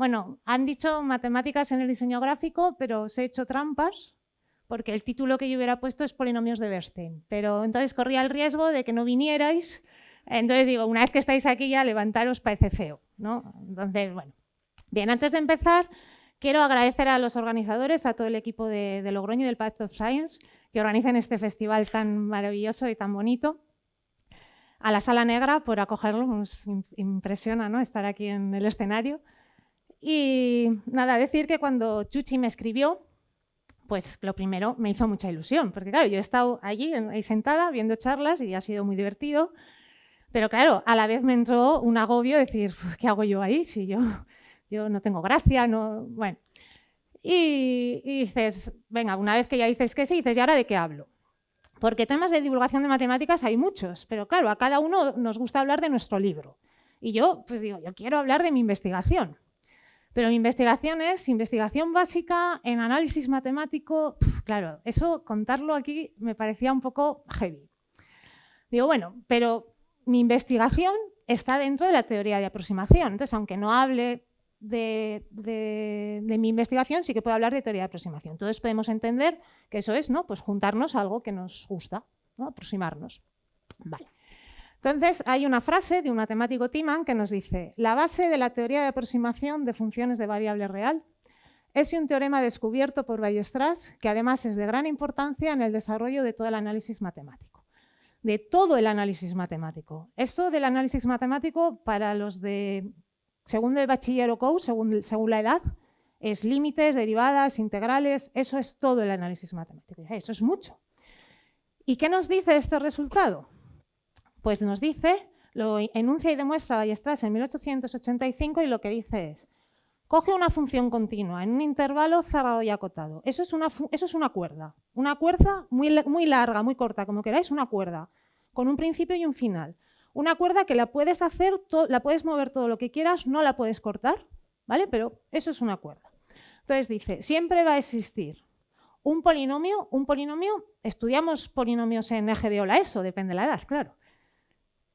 Bueno, han dicho matemáticas en el diseño gráfico, pero os he hecho trampas porque el título que yo hubiera puesto es polinomios de Bernstein, pero entonces corría el riesgo de que no vinierais. Entonces digo, una vez que estáis aquí ya levantaros, parece feo, ¿no? Entonces, bueno. Bien, antes de empezar, quiero agradecer a los organizadores, a todo el equipo de Logroño y del Path of Science, que organizan este festival tan maravilloso y tan bonito. A la Sala Negra por acogerlo, nos impresiona, ¿no?, estar aquí en el escenario. Y nada, decir que cuando Chuchi me escribió, pues lo primero me hizo mucha ilusión, porque claro, yo he estado allí ahí sentada viendo charlas y ha sido muy divertido, pero claro, a la vez me entró un agobio de decir, ¿qué hago yo ahí si yo no tengo gracia? No, bueno. Y dices, venga, una vez que ya dices que sí, dices, ¿y ahora de qué hablo? Porque temas de divulgación de matemáticas hay muchos, pero claro, a cada uno nos gusta hablar de nuestro libro. Y yo, pues digo, yo quiero hablar de mi investigación. Pero mi investigación es investigación básica en análisis matemático. Claro, eso contarlo aquí me parecía un poco heavy. Digo, bueno, pero mi investigación está dentro de la teoría de aproximación. Entonces, aunque no hable de mi investigación, sí que puedo hablar de teoría de aproximación. Entonces podemos entender que eso es, ¿no?, pues juntarnos a algo que nos gusta, ¿no?, aproximarnos. Vale. Entonces, hay una frase de un matemático Tiemann que nos dice: la base de la teoría de aproximación de funciones de variable real es un teorema descubierto por Weierstrass, que además es de gran importancia en el desarrollo de todo el análisis matemático. De todo el análisis matemático. Eso del análisis matemático, para los de segundo de bachiller o COU, según la edad, es límites, derivadas, integrales, eso es todo el análisis matemático. Eso es mucho. ¿Y qué nos dice este resultado? Pues nos dice, lo enuncia y demuestra Weierstrass en 1885 y lo que dice es: coge una función continua en un intervalo cerrado y acotado. Eso es una cuerda. Una cuerda muy larga, muy corta, como queráis, una cuerda, con un principio y un final. Una cuerda que la puedes la puedes mover todo lo que quieras, no la puedes cortar, ¿vale? Pero eso es una cuerda. Entonces dice, siempre va a existir un polinomio, estudiamos polinomios en EGB o la ESO, depende de la edad, claro.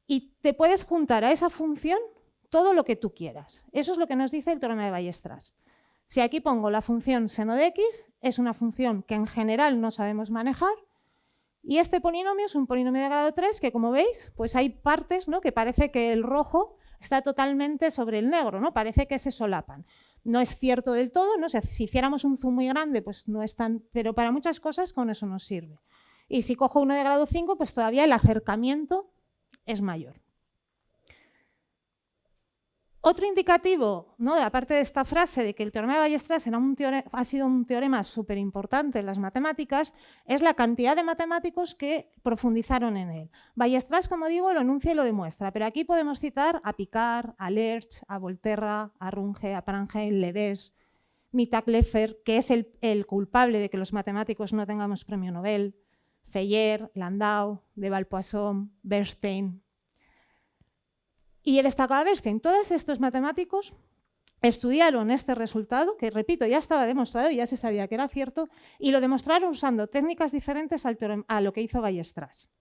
Y te puedes juntar a esa función todo lo que tú quieras. Eso es lo que nos dice el teorema de Weierstrass. Si aquí pongo la función seno de x, es una función que en general no sabemos manejar, y este polinomio es un polinomio de grado 3 que, como veis, pues hay partes, ¿no?, que parece que el rojo está totalmente sobre el negro, ¿no? Parece que se solapan. No es cierto del todo, ¿no? O sea, si hiciéramos un zoom muy grande, pues no es tan... Pero para muchas cosas con eso nos sirve. Y si cojo uno de grado 5, pues todavía el acercamiento es mayor. Otro indicativo, ¿no?, aparte de esta frase de que el teorema de Weierstrass ha sido un teorema súper importante en las matemáticas, es la cantidad de matemáticos que profundizaron en él. Weierstrass, como digo, lo enuncia y lo demuestra, pero aquí podemos citar a Picard, a Lerch, a Volterra, a Runge, a Prangel, Lebesgue, Mittag-Leffler, que es el culpable de que los matemáticos no tengamos premio Nobel, Feyer, Landau, de Villepoisson, Bernstein. Y he destacado a Bernstein. Todos estos matemáticos estudiaron este resultado, que repito, ya estaba demostrado y ya se sabía que era cierto, y lo demostraron usando técnicas diferentes a lo que hizo Weierstrass.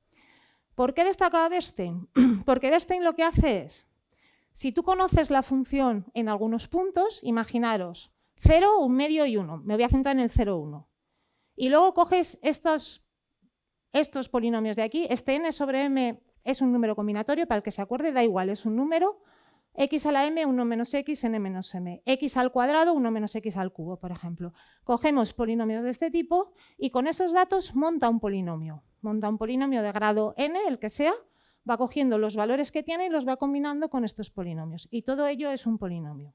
¿Por qué destacaba a Bernstein? Porque Bernstein lo que hace es, si tú conoces la función en algunos puntos, imaginaros 0, 1 medio y 1. Me voy a centrar en el 0, 1. Y luego coges estos polinomios de aquí, este n sobre m es un número combinatorio, para el que se acuerde, da igual, es un número, x a la m, 1 menos x, n menos m, x al cuadrado, 1 menos x al cubo, por ejemplo. Cogemos polinomios de este tipo y con esos datos monta un polinomio de grado n, el que sea, va cogiendo los valores que tiene y los va combinando con estos polinomios. Y todo ello es un polinomio.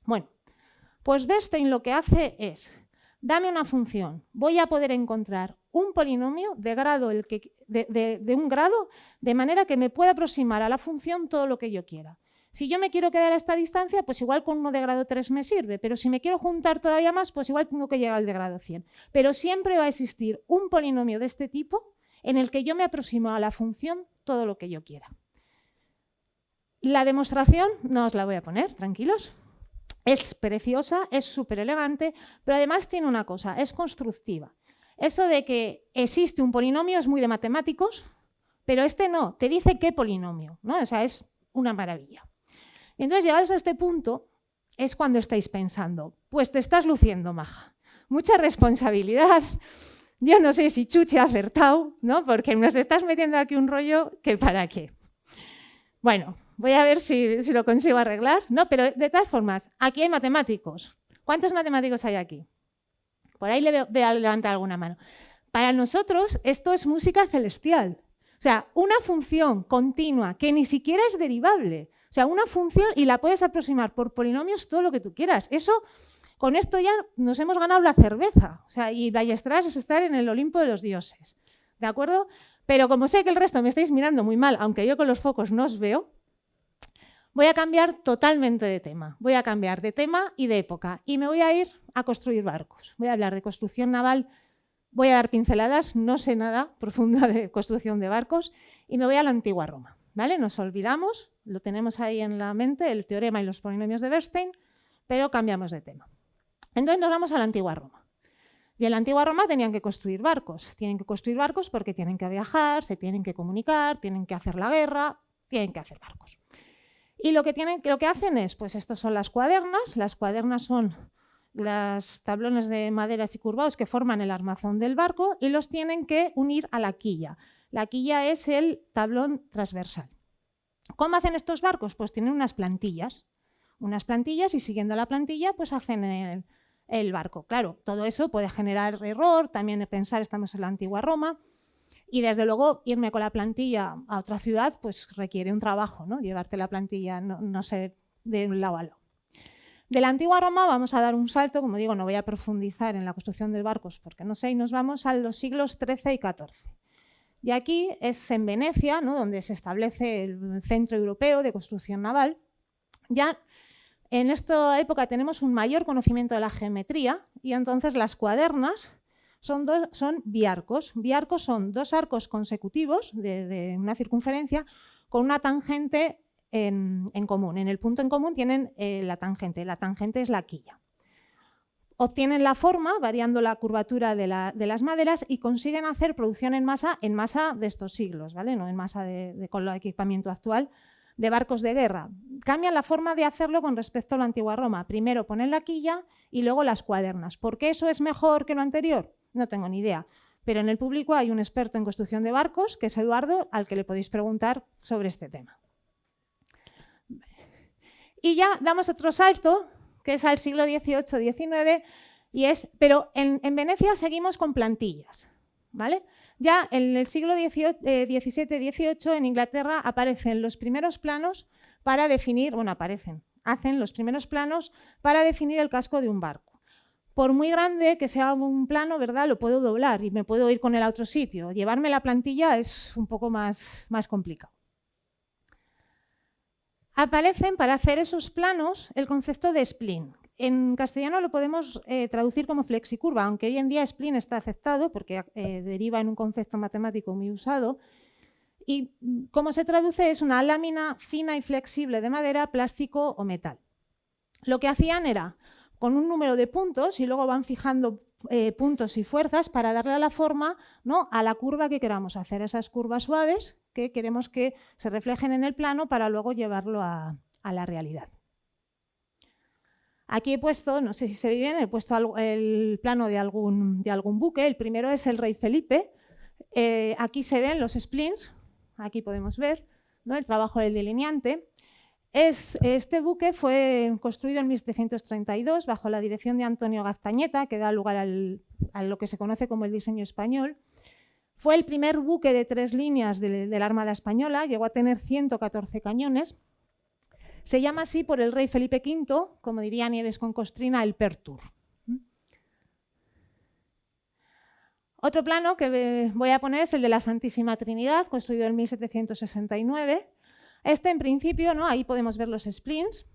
Bueno, pues Bernstein lo que hace es, dame una función, voy a poder encontrar un polinomio de grado, de un grado, de manera que me pueda aproximar a la función todo lo que yo quiera. Si yo me quiero quedar a esta distancia, pues igual con uno de grado 3 me sirve, pero si me quiero juntar todavía más, pues igual tengo que llegar al de grado 100. Pero siempre va a existir un polinomio de este tipo en el que yo me aproximo a la función todo lo que yo quiera. La demostración no os la voy a poner, tranquilos. Es preciosa, es súper elegante, pero además tiene una cosa, es constructiva. Eso de que existe un polinomio es muy de matemáticos, pero este no, te dice qué polinomio, ¿no? O sea, es una maravilla. Entonces, llegados a este punto, es cuando estáis pensando, pues te estás luciendo, maja. Mucha responsabilidad. Yo no sé si Chuchi ha acertado, ¿no? Porque nos estás metiendo aquí un rollo que para qué. Bueno, voy a ver si lo consigo arreglar, ¿no? Pero de todas formas, aquí hay matemáticos. ¿Cuántos matemáticos hay aquí? Por ahí le veo levantar alguna mano. Para nosotros esto es música celestial. O sea, una función continua que ni siquiera es derivable. O sea, una función y la puedes aproximar por polinomios todo lo que tú quieras. Con esto ya nos hemos ganado la cerveza. O sea, y Ballestras es estar en el Olimpo de los dioses. ¿De acuerdo? Pero como sé que el resto me estáis mirando muy mal, aunque yo con los focos no os veo, voy a cambiar totalmente de tema. Voy a cambiar de tema y de época. Y me voy a ir a construir barcos. Voy a hablar de construcción naval. Voy a dar pinceladas, no sé nada profunda de construcción de barcos. Y me voy a la antigua Roma. ¿Vale? Nos olvidamos, lo tenemos ahí en la mente, el teorema y los polinomios de Bernstein, pero cambiamos de tema. Entonces nos vamos a la antigua Roma. Y en la antigua Roma tenían que construir barcos. Tienen que construir barcos porque tienen que viajar, se tienen que comunicar, tienen que hacer la guerra, tienen que hacer barcos. Y lo que hacen es, pues estos son las cuadernas. Las cuadernas son los tablones de maderas y curvados que forman el armazón del barco y los tienen que unir a la quilla. La quilla es el tablón transversal. ¿Cómo hacen estos barcos? Pues tienen unas plantillas y siguiendo la plantilla pues hacen el barco. Claro, todo eso puede generar error, también pensar estamos en la antigua Roma y desde luego irme con la plantilla a otra ciudad pues requiere un trabajo, ¿no? Llevarte la plantilla, no sé, de un lado a lado. De la antigua Roma vamos a dar un salto, como digo, no voy a profundizar en la construcción de barcos porque no sé, y nos vamos a los siglos XIII y XIV. Y aquí es en Venecia, ¿no? Donde se establece el centro europeo de construcción naval. Ya en esta época tenemos un mayor conocimiento de la geometría y entonces las cuadernas son biarcos. Biarcos son dos arcos consecutivos de una circunferencia con una tangente en común. En el punto en común tienen la tangente es la quilla. Obtienen la forma variando la curvatura de las maderas y consiguen hacer producción en masa de estos siglos, ¿vale? No en masa con el equipamiento actual de barcos de guerra. Cambian la forma de hacerlo con respecto a la antigua Roma. Primero ponen la quilla y luego las cuadernas. ¿Por qué eso es mejor que lo anterior? No tengo ni idea. Pero en el público hay un experto en construcción de barcos, que es Eduardo, al que le podéis preguntar sobre este tema. Y ya damos otro salto, que es al siglo XVIII-XIX, pero en Venecia seguimos con plantillas, ¿vale? Ya en el siglo XVII-XVIII en Inglaterra aparecen los primeros planos para definir, hacen los primeros planos para definir el casco de un barco. Por muy grande que sea un plano, ¿verdad? Lo puedo doblar y me puedo ir con él a otro sitio. Llevarme la plantilla es un poco más complicado. Aparecen para hacer esos planos el concepto de spline. En castellano lo podemos traducir como flexicurva, aunque hoy en día spline está aceptado porque deriva en un concepto matemático muy usado. Y cómo se traduce es una lámina fina y flexible de madera, plástico o metal. Lo que hacían era con un número de puntos y luego van fijando puntos y fuerzas para darle la forma, ¿no?, a la curva que queramos hacer, esas curvas suaves que queremos que se reflejen en el plano para luego llevarlo a la realidad. Aquí he puesto, no sé si se ve bien, he puesto el plano de algún buque. El primero es el Rey Felipe. Aquí se ven los splines, aquí podemos ver, ¿no?, el trabajo del delineante. Este buque fue construido en 1732 bajo la dirección de Antonio Gaztañeta, que da lugar a lo que se conoce como el diseño español. Fue el primer buque de 3 líneas de la Armada Española, llegó a tener 114 cañones. Se llama así por el rey Felipe V, como diría Nieves con Costrina, el Pertur. Otro plano que voy a poner es el de la Santísima Trinidad, construido en 1769. En principio, ¿no?, ahí podemos ver los splints.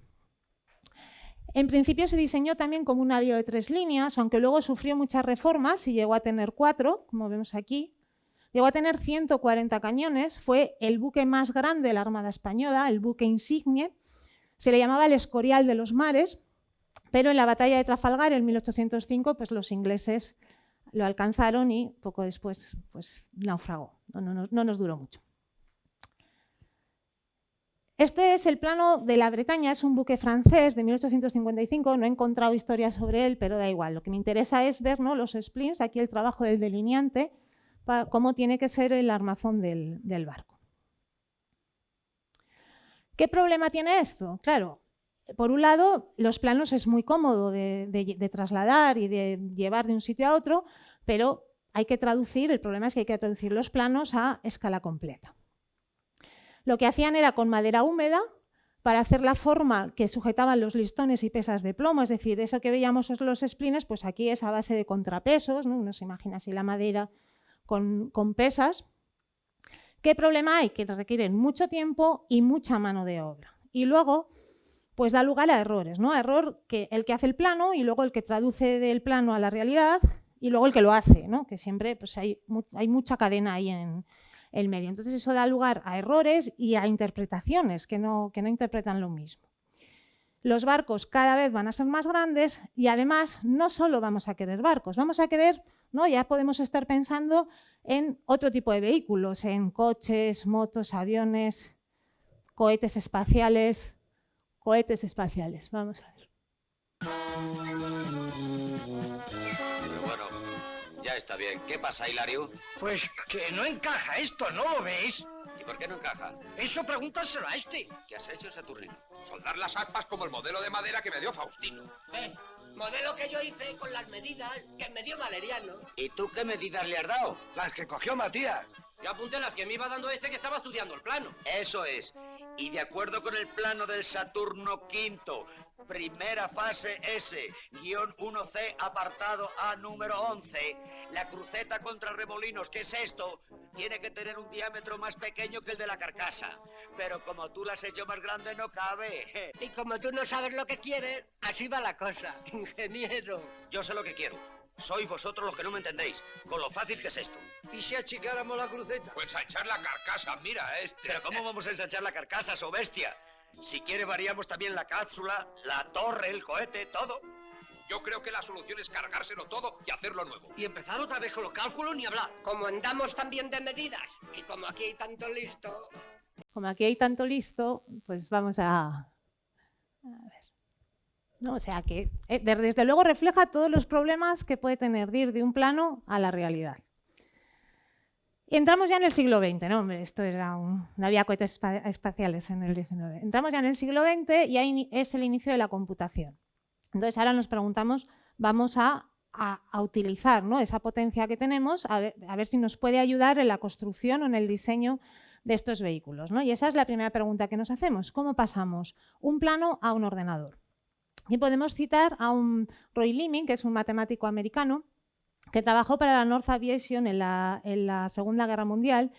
En principio se diseñó también como un navío de 3 líneas, aunque luego sufrió muchas reformas y llegó a tener 4, como vemos aquí. Llegó a tener 140 cañones, fue el buque más grande de la Armada Española, el buque insigne. Se le llamaba el Escorial de los mares, pero en la batalla de Trafalgar en 1805 pues los ingleses lo alcanzaron y poco después pues naufragó, no nos duró mucho. Este es el plano de la Bretaña, es un buque francés de 1855, no he encontrado historia sobre él, pero da igual. Lo que me interesa es ver, ¿no?, los splints, aquí el trabajo del delineante, cómo tiene que ser el armazón del barco. ¿Qué problema tiene esto? Claro, por un lado, los planos es muy cómodo de trasladar y de llevar de un sitio a otro, pero hay que traducir, el problema es que hay que traducir los planos a escala completa. Lo que hacían era con madera húmeda, para hacer la forma que sujetaban los listones y pesas de plomo, es decir, eso que veíamos en los splints, pues aquí es a base de contrapesos, ¿no? Uno se imagina así la madera con pesas. ¿Qué problema hay? Que requieren mucho tiempo y mucha mano de obra. Y luego, pues da lugar a errores, ¿no? Error que el que hace el plano y luego el que traduce del plano a la realidad y luego el que lo hace, ¿no? Que siempre pues hay mucha cadena ahí en el medio. Entonces eso da lugar a errores y a interpretaciones que no interpretan lo mismo. Los barcos cada vez van a ser más grandes y además no solo vamos a querer barcos, vamos a querer, ¿no?, ya podemos estar pensando en otro tipo de vehículos, en coches, motos, aviones, cohetes espaciales. Vamos a ver. Ya está bien. ¿Qué pasa, Hilario? Pues que no encaja esto, ¿no lo ves? ¿Y por qué no encaja? Eso pregúntaselo a este. ¿Qué has hecho, Saturnino? Soldar las aspas como el modelo de madera que me dio Faustino. Modelo que yo hice con las medidas que me dio Valeriano. ¿Y tú qué medidas le has dado? Las que cogió Matías. Yo apunté las que me iba dando este que estaba estudiando el plano. Eso es. Y de acuerdo con el plano del Saturno V, primera fase S, guión 1C, apartado A número 11, la cruceta contra remolinos, ¿qué es esto? Tiene que tener un diámetro más pequeño que el de la carcasa. Pero como tú la has hecho más grande, no cabe. Y como tú no sabes lo que quieres, así va la cosa, ingeniero. Yo sé lo que quiero. Sois vosotros los que no me entendéis, con lo fácil que es esto. ¿Y si achicáramos la cruceta? Pues a echar la carcasa, mira este. Pero ¿cómo vamos a ensanchar la carcasa, so bestia? Si quiere variamos también la cápsula, la torre, el cohete, todo. Yo creo que la solución es cargárselo todo y hacerlo nuevo. Y empezar otra vez con los cálculos ni hablar. Como andamos también de medidas y como aquí hay tanto listo... Como aquí hay tanto listo, pues vamos a ver. No, o sea que desde luego refleja todos los problemas que puede tener de ir de un plano a la realidad. Y entramos ya en el siglo XX, ¿no? Hombre, esto era no había cohetes espaciales en el XIX. Entramos ya en el siglo XX y ahí es el inicio de la computación. Entonces ahora nos preguntamos, vamos a utilizar, ¿no?, esa potencia que tenemos a ver si nos puede ayudar en la construcción o en el diseño de estos vehículos, ¿no? Y esa es la primera pregunta que nos hacemos. ¿Cómo pasamos un plano a un ordenador? Y podemos citar a un Roy Leeming, que es un matemático americano, que trabajó para la North Aviation en la Segunda Guerra Mundial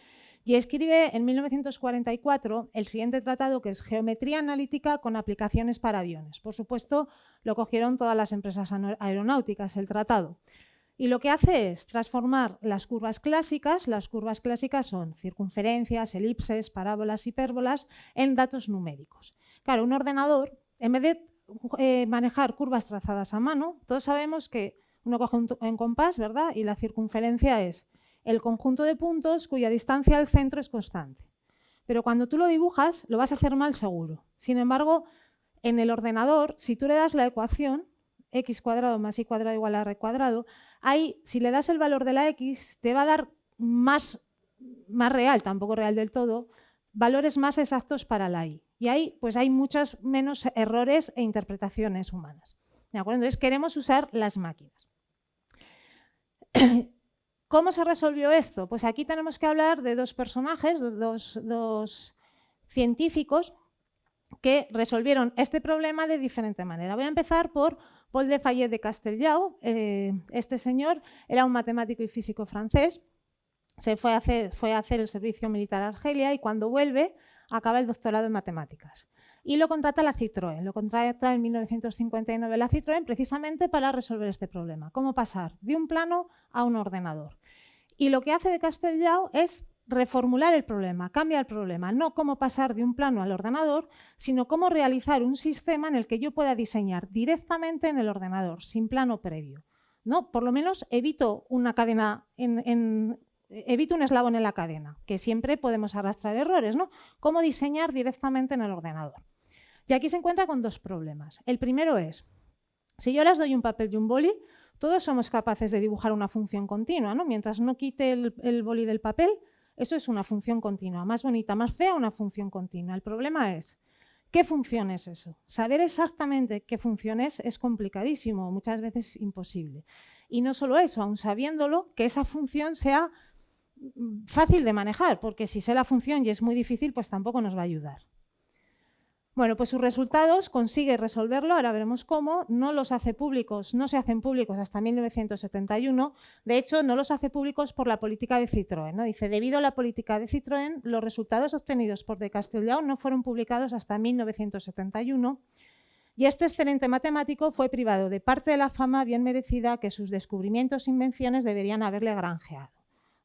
y escribe en 1944 el siguiente tratado, que es Geometría Analítica con aplicaciones para aviones. Por supuesto, lo cogieron todas las empresas aeronáuticas, el tratado. Y lo que hace es transformar las curvas clásicas son circunferencias, elipses, parábolas, hipérbolas, en datos numéricos. Claro, un ordenador, en vez de manejar curvas trazadas a mano, todos sabemos que uno coge un compás, ¿verdad? Y la circunferencia es el conjunto de puntos cuya distancia al centro es constante. Pero cuando tú lo dibujas, lo vas a hacer mal seguro. Sin embargo, en el ordenador, si tú le das la ecuación, x cuadrado más y cuadrado igual a r cuadrado, ahí, si le das el valor de la x, te va a dar más real, tampoco real del todo, valores más exactos para la y. Y ahí pues hay muchos menos errores e interpretaciones humanas. ¿De acuerdo? Entonces queremos usar las máquinas. ¿Cómo se resolvió esto? Pues aquí tenemos que hablar de dos personajes, dos científicos que resolvieron este problema de diferente manera. Voy a empezar por Paul de Fayet de Castellau. Este señor era un matemático y físico francés. Se fue a hacer el servicio militar a Argelia y cuando vuelve acaba el doctorado en matemáticas. Y lo contrata la Citroën. Lo contrata en 1959 la Citroën precisamente para resolver este problema. Cómo pasar de un plano a un ordenador. Y lo que hace de Castellau es reformular el problema, cambia el problema. No cómo pasar de un plano al ordenador, sino cómo realizar un sistema en el que yo pueda diseñar directamente en el ordenador, sin plano previo, ¿no? Por lo menos evito una cadena evito un eslabón en la cadena, que siempre podemos arrastrar errores, ¿no? Cómo diseñar directamente en el ordenador. Y aquí se encuentra con dos problemas. El primero es, si yo les doy un papel y un boli, todos somos capaces de dibujar una función continua, ¿no? Mientras no quite el boli del papel, eso es una función continua. Más bonita, más fea, una función continua. El problema es, ¿qué función es eso? Saber exactamente qué función es complicadísimo, muchas veces imposible. Y no solo eso, aun sabiéndolo, que esa función sea fácil de manejar, porque si sé la función y es muy difícil, pues tampoco nos va a ayudar. Bueno, pues sus resultados consigue resolverlo, ahora veremos cómo, no se hacen públicos hasta 1971, de hecho no los hace públicos por la política de Citroën, ¿no? Dice, debido a la política de Citroën, los resultados obtenidos por de Castellao no fueron publicados hasta 1971 y este excelente matemático fue privado de parte de la fama bien merecida que sus descubrimientos e invenciones deberían haberle granjeado,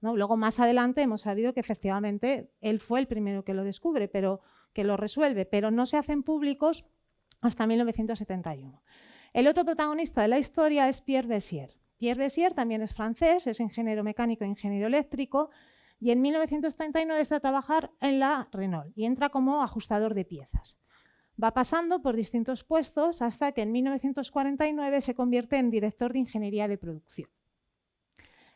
¿no? Luego más adelante hemos sabido que efectivamente él fue el primero que lo descubre, que lo resuelve, pero no se hacen públicos hasta 1971. El otro protagonista de la historia es Pierre Bézier. Pierre Bézier también es francés, es ingeniero mecánico e ingeniero eléctrico y en 1939 está a trabajar en la Renault y entra como ajustador de piezas. Va pasando por distintos puestos hasta que en 1949 se convierte en director de ingeniería de producción.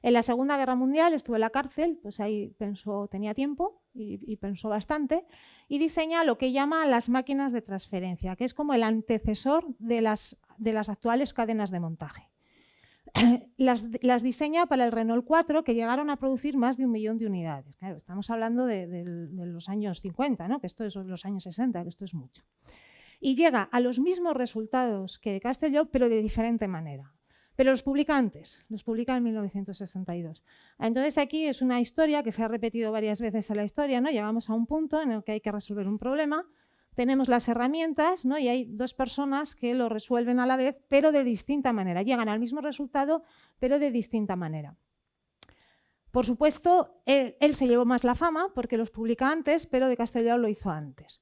En la Segunda Guerra Mundial estuvo en la cárcel, pues ahí pensó, tenía tiempo y pensó bastante, y diseña lo que llama las máquinas de transferencia, que es como el antecesor de las actuales cadenas de montaje. Las diseña para el Renault 4, que llegaron a producir más de 1 millón de unidades. Claro, estamos hablando de los años 50, ¿no? Que esto es los años 60, que esto es mucho. Y llega a los mismos resultados que de Castelló, pero de diferente manera. Pero los publica antes, los publica en 1962. Entonces aquí es una historia que se ha repetido varias veces en la historia, ¿no? Llegamos a un punto en el que hay que resolver un problema, tenemos las herramientas, ¿no? Y hay dos personas que lo resuelven a la vez, pero de distinta manera. Llegan al mismo resultado, pero de distinta manera. Por supuesto, él se llevó más la fama porque los publica antes, pero de Castelló lo hizo antes.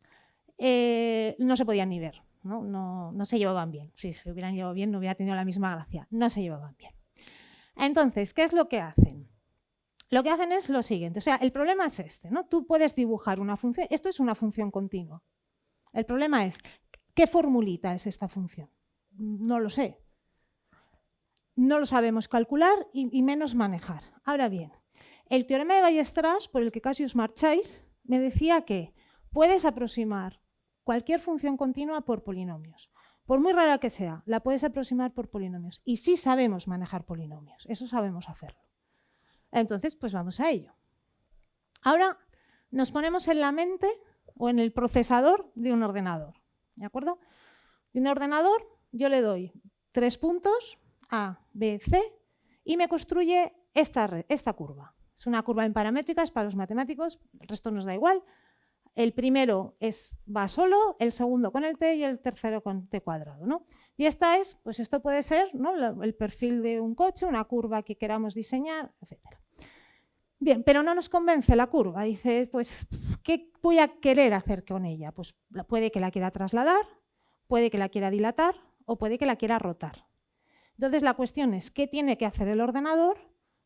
No se podían ni ver. No se llevaban bien. Si se hubieran llevado bien no hubiera tenido la misma gracia. No se llevaban bien. Entonces, ¿qué es lo que hacen? Lo que hacen es lo siguiente. O sea, el problema es este, ¿no? Tú puedes dibujar una función. Esto es una función continua. El problema es, ¿qué formulita es esta función? No lo sé. No lo sabemos calcular y menos manejar. Ahora bien, el teorema de Weierstrass, por el que casi os marcháis, me decía que puedes aproximar cualquier función continua por polinomios. Por muy rara que sea, la puedes aproximar por polinomios. Y sí sabemos manejar polinomios, eso sabemos hacerlo. Entonces, pues vamos a ello. Ahora nos ponemos en la mente o en el procesador de un ordenador. ¿De acuerdo? De un ordenador yo le doy 3 puntos, A, B, C, y me construye esta curva. Es una curva en paramétricas para los matemáticos, el resto nos da igual. El primero va solo, el segundo con el t y el tercero con t cuadrado, ¿no? Y pues esto puede ser, ¿no? El perfil de un coche, una curva que queramos diseñar, etc. Bien, pero no nos convence la curva. Dice, pues, ¿qué voy a querer hacer con ella? Pues puede que la quiera trasladar, puede que la quiera dilatar o puede que la quiera rotar. Entonces la cuestión es, ¿qué tiene que hacer el ordenador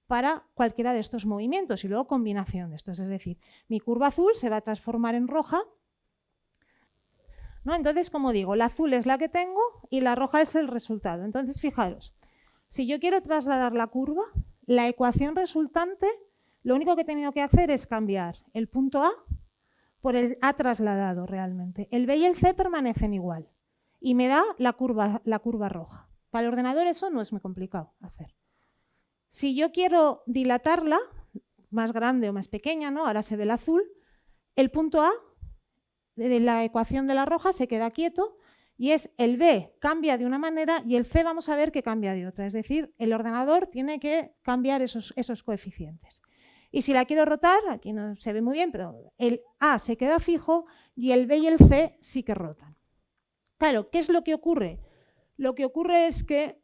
para cualquiera de estos movimientos y luego combinación de estos? Es decir, mi curva azul se va a transformar en roja, ¿no? Entonces, como digo, la azul es la que tengo y la roja es el resultado. Entonces, fijaros, si yo quiero trasladar la curva, la ecuación resultante, lo único que he tenido que hacer es cambiar el punto A por el A trasladado realmente. El B y el C permanecen igual y me da la curva roja. Para el ordenador eso no es muy complicado hacer. Si yo quiero dilatarla, más grande o más pequeña, ¿no? Ahora se ve el azul, el punto A de la ecuación de la roja se queda quieto y es el B cambia de una manera y el C vamos a ver que cambia de otra. Es decir, el ordenador tiene que cambiar esos coeficientes. Y si la quiero rotar, aquí no se ve muy bien, pero el A se queda fijo y el B y el C sí que rotan. Claro, ¿qué es lo que ocurre? Lo que ocurre es que,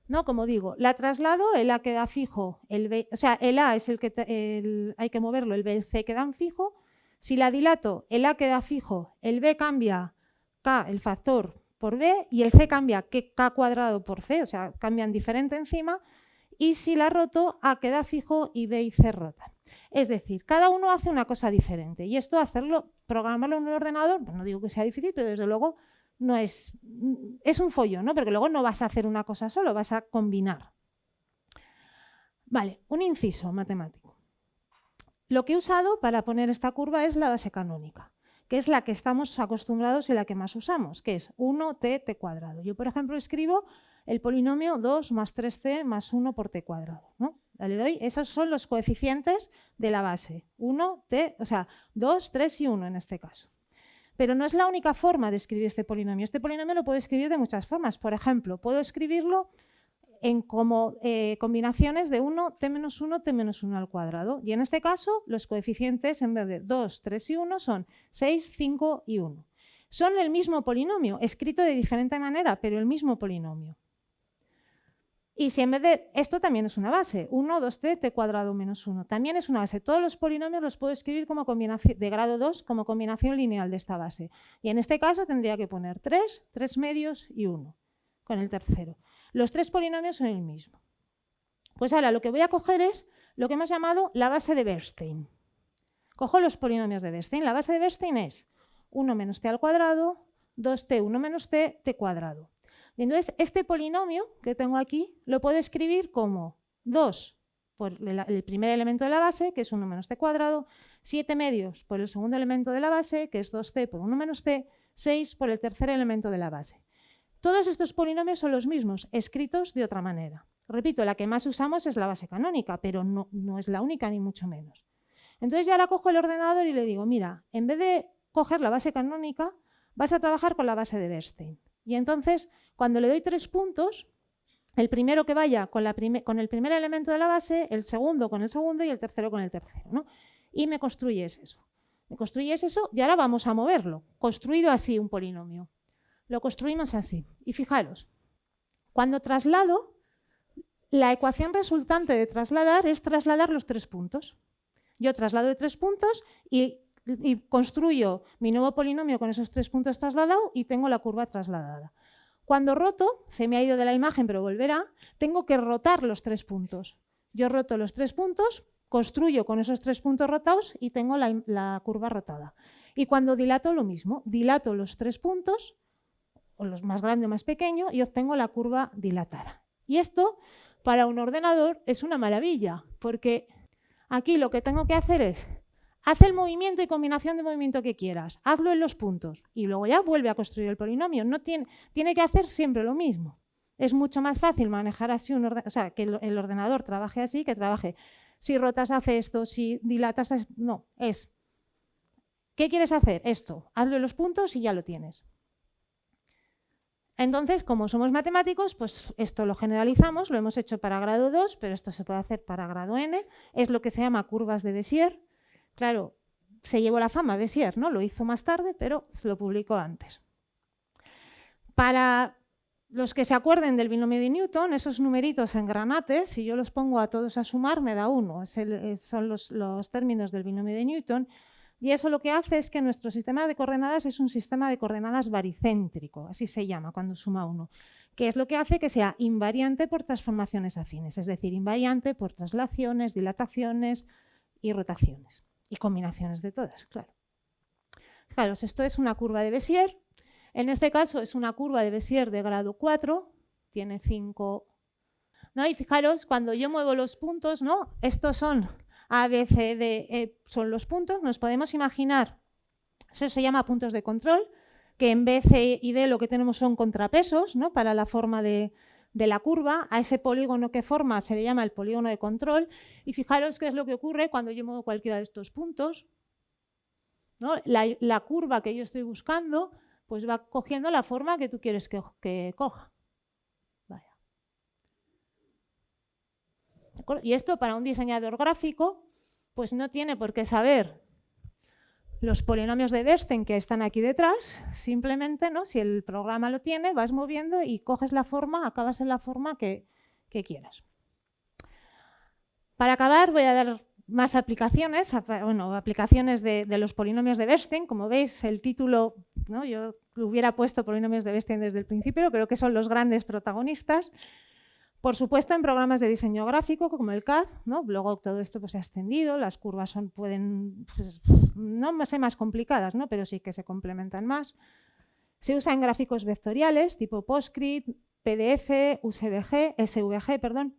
no, como digo, la traslado, el A queda fijo, el B, o sea, el A es el que hay que moverlo, el B y el C quedan fijo. Si la dilato, el A queda fijo, el B cambia K, el factor, por B, y el C cambia K cuadrado por C, o sea, cambian diferente encima, y si la roto, A queda fijo y B y C rotan. Es decir, cada uno hace una cosa diferente y esto programarlo en un ordenador, pues no digo que sea difícil, pero desde luego no es un follón, ¿no? Porque luego no vas a hacer una cosa solo, vas a combinar. Vale, un inciso matemático. Lo que he usado para poner esta curva es la base canónica, que es la que estamos acostumbrados y la que más usamos, que es 1t². Yo, por ejemplo, escribo el polinomio 2 más 3c más 1 por t², ¿no? Le doy, esos son los coeficientes de la base, 1t, o sea, 2, 3 y 1 en este caso. Pero no es la única forma de escribir este polinomio. Este polinomio lo puedo escribir de muchas formas. Por ejemplo, puedo escribirlo en como combinaciones de 1, t-1, t-1 al cuadrado. Y en este caso, los coeficientes en vez de 2, 3 y 1 son 6, 5 y 1. Son el mismo polinomio, escrito de diferente manera, pero el mismo polinomio. Y si en vez de esto también es una base, 1, 2t, t² menos 1, también es una base. Todos los polinomios los puedo escribir como combinación de grado 2 como combinación lineal de esta base. Y en este caso tendría que poner 3, 3 medios y 1 con el tercero. Los tres polinomios son el mismo. Pues ahora lo que voy a coger es lo que hemos llamado la base de Bernstein. Cojo los polinomios de Bernstein. La base de Bernstein es 1 menos t al cuadrado, 2t, 1 menos t, t². Y entonces este polinomio que tengo aquí lo puedo escribir como 2 por el primer elemento de la base, que es 1 menos t², 7 medios por el segundo elemento de la base, que es 2t por 1 menos t, 6 por el tercer elemento de la base. Todos estos polinomios son los mismos, escritos de otra manera. Repito, la que más usamos es la base canónica, pero no es la única ni mucho menos. Entonces ya ahora cojo el ordenador y le digo, mira, en vez de coger la base canónica, vas a trabajar con la base de Bernstein. Y entonces, cuando le doy 3 puntos, el primero que vaya con el primer elemento de la base, el segundo con el segundo y el tercero con el tercero, ¿no? Y me construyes eso. Me construyes eso y ahora vamos a moverlo. Construido así un polinomio. Lo construimos así. Y fijaros, cuando traslado, la ecuación resultante de trasladar es trasladar los 3 puntos. Yo traslado de 3 puntos y construyo mi nuevo polinomio con esos 3 puntos trasladados y tengo la curva trasladada. Cuando roto, se me ha ido de la imagen pero volverá, tengo que rotar los 3 puntos. Yo roto los 3 puntos, construyo con esos 3 puntos rotados y tengo la curva rotada. Y cuando dilato lo mismo, dilato los 3 puntos, o los más grande o más pequeño, y obtengo la curva dilatada. Y esto para un ordenador es una maravilla, porque aquí lo que tengo que hacer es haz el movimiento y combinación de movimiento que quieras, hazlo en los puntos y luego ya vuelve a construir el polinomio. No tiene que hacer siempre lo mismo. Es mucho más fácil manejar así que el ordenador trabaje así, que trabaje si rotas hace esto, si dilatas no, es ¿qué quieres hacer? Esto, hazlo en los puntos y ya lo tienes. Entonces, como somos matemáticos, pues esto lo generalizamos, lo hemos hecho para grado 2, pero esto se puede hacer para grado n, es lo que se llama curvas de Bézier. Claro, se llevó la fama Bézier, ¿no? Lo hizo más tarde, pero se lo publicó antes. Para los que se acuerden del binomio de Newton, esos numeritos en granate, si yo los pongo a todos a sumar, me da 1. Son los términos del binomio de Newton. Y eso lo que hace es que nuestro sistema de coordenadas es un sistema de coordenadas baricéntrico, así se llama cuando suma 1, que es lo que hace que sea invariante por transformaciones afines, es decir, invariante por traslaciones, dilataciones y rotaciones, y combinaciones de todas, claro. Fijaros, esto es una curva de Bézier, en este caso es una curva de Bézier de grado 4, tiene 5, ¿no? Y fijaros, cuando yo muevo los puntos, ¿no? Estos son A, B, C, D, E son los puntos. Nos podemos imaginar, eso se llama puntos de control, que en B, C y D lo que tenemos son contrapesos, ¿no? Para la forma de la curva. A ese polígono que forma se le llama el polígono de control. Y fijaros qué es lo que ocurre cuando yo muevo cualquiera de estos puntos, ¿no? La curva que yo estoy buscando pues va cogiendo la forma que tú quieres que coja. Y esto para un diseñador gráfico pues no tiene por qué saber los polinomios de Bernstein que están aquí detrás, simplemente, ¿no? Si el programa lo tiene, vas moviendo y coges la forma, acabas en la forma que quieras. Para acabar voy a dar más aplicaciones, aplicaciones de los polinomios de Bernstein. Como veis, el título, ¿no? Yo hubiera puesto polinomios de Bernstein desde el principio, creo que son los grandes protagonistas. Por supuesto, en programas de diseño gráfico como el CAD, ¿no? Luego todo esto pues, se ha extendido, las curvas pueden pues, no ser más complicadas, ¿no? Pero sí que se complementan más. Se usa en gráficos vectoriales tipo PostScript, PDF, SVG, perdón.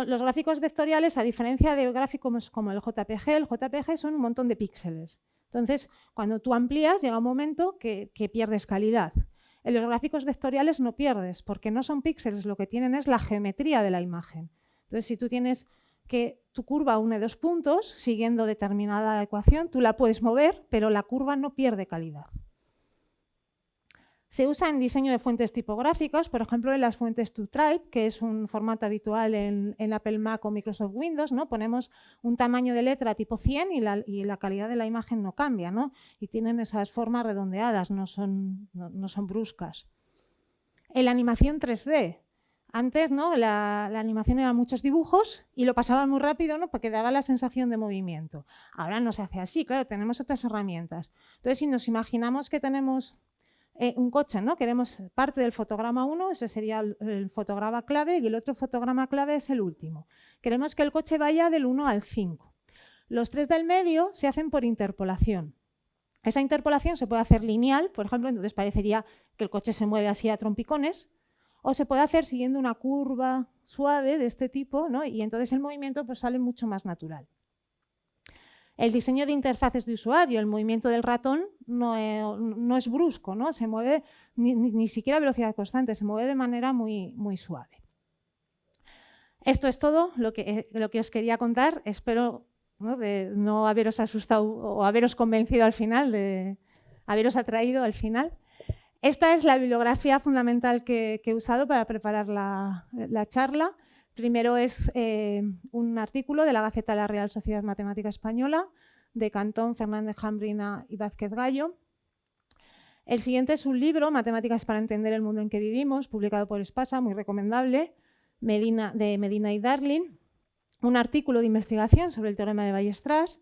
Los gráficos vectoriales, a diferencia de gráficos como el JPG son un montón de píxeles. Entonces, cuando tú amplías, llega un momento que pierdes calidad. En los gráficos vectoriales no pierdes, porque no son píxeles, lo que tienen es la geometría de la imagen. Entonces, si tú tienes que tu curva une 2 puntos, siguiendo determinada ecuación, tú la puedes mover, pero la curva no pierde calidad. Se usa en diseño de fuentes tipográficas, por ejemplo, en las fuentes ToType, que es un formato habitual en Apple Mac o Microsoft Windows, ¿no? Ponemos un tamaño de letra tipo 100 y la calidad de la imagen no cambia, ¿no? Y tienen esas formas redondeadas, no son bruscas. En la animación 3D, antes, ¿no? la animación eran muchos dibujos y lo pasaban muy rápido, ¿no? Porque daba la sensación de movimiento. Ahora no se hace así, claro, tenemos otras herramientas. Entonces, si nos imaginamos que tenemos un coche, ¿no? Queremos parte del fotograma 1, ese sería el fotograma clave, y el otro fotograma clave es el último. Queremos que el coche vaya del 1 al 5. Los 3 del medio se hacen por interpolación. Esa interpolación se puede hacer lineal, por ejemplo, entonces parecería que el coche se mueve así a trompicones, o se puede hacer siguiendo una curva suave de este tipo, ¿no? Y entonces el movimiento pues, sale mucho más natural. El diseño de interfaces de usuario, el movimiento del ratón no es brusco, ¿no? Se mueve ni siquiera a velocidad constante, se mueve de manera muy, muy suave. Esto es todo lo que os quería contar. Espero de no haberos asustado o haberos convencido al final, de haberos atraído al final. Esta es la bibliografía fundamental que he usado para preparar la charla. Primero es un artículo de la Gaceta de la Real Sociedad Matemática Española, de Cantón, Fernández Jambrina y Vázquez Gallo. El siguiente es un libro, Matemáticas para entender el mundo en que vivimos, publicado por Espasa, muy recomendable, de Medina y Darling. Un artículo de investigación sobre el teorema de Weierstrass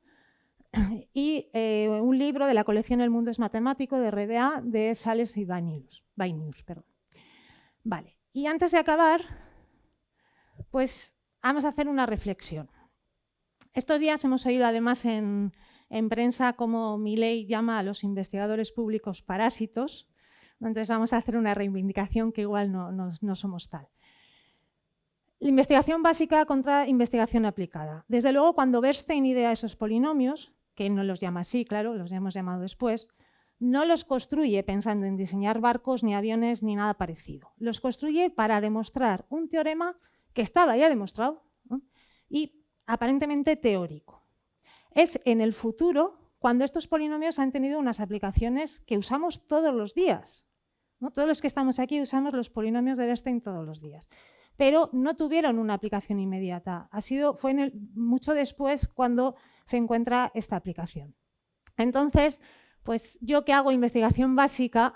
y un libro de la colección El mundo es matemático, de RBA, de Sales y Bainius. Vale. Y antes de acabar, pues vamos a hacer una reflexión. Estos días hemos oído además en prensa cómo Milei llama a los investigadores públicos parásitos. Entonces vamos a hacer una reivindicación que igual no somos tal. La investigación básica contra investigación aplicada. Desde luego, cuando Bernstein idea esos polinomios, que no los llama así, claro, los hemos llamado después, no los construye pensando en diseñar barcos, ni aviones, ni nada parecido. Los construye para demostrar un teorema que estaba ya demostrado, ¿no? Y aparentemente teórico. Es en el futuro cuando estos polinomios han tenido unas aplicaciones que usamos todos los días, ¿no? Todos los que estamos aquí usamos los polinomios de Bernstein todos los días, pero no tuvieron una aplicación inmediata. Fue mucho después cuando se encuentra esta aplicación. Entonces, pues yo que hago investigación básica,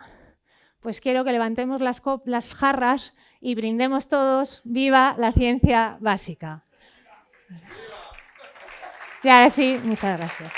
pues quiero que levantemos las jarras y brindemos todos ¡viva la ciencia básica! Y ahora sí, muchas gracias.